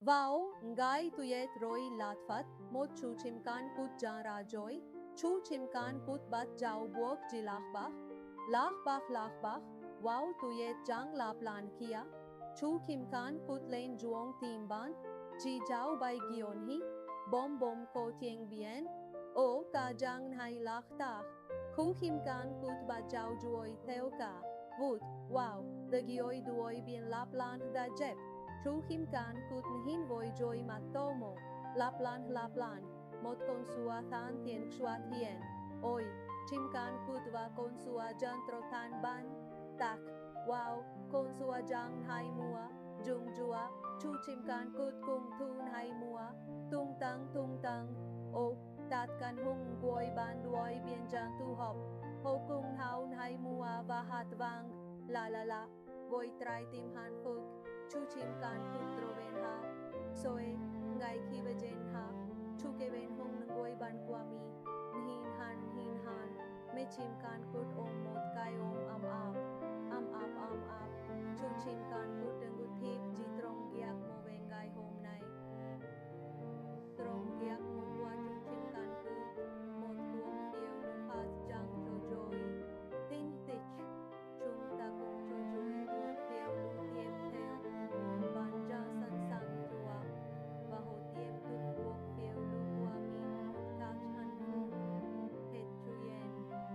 Wow, ngai tuyet roi latfat, mot chu chimkan put jan rajoy, chu chimkan put bat jau buok ji lachbach, wow tuyet jang laplan kia, chu kimkan put len juong timban, ji jau bai gionhi, bom ko tieng bien, o ka jang hai lachtach, khu kimkan put bat jau juoi teoka, vut, wow, the gioi duoi bien laplan da jep. Chu himkan kut nhin voi joy matomo, laplan, mot konsua than tien ksua tien, oi, chimkan kut va konsua jan trotan ban, tak, wow, konsua jang hai mua, jung jua, chu chimkan kut kung thun hai mua, tung tang, o, tat kan hung guoi ban duoi bien jang tu hop, ho kung haun hai mua va hat vang, la, voi trai tim han phuk, chu chimkan kut troven ha, soe, ngai ki vejen ha, chu ke ven hong ngoi ban kwami, hin han, me chimkan kut om mot kai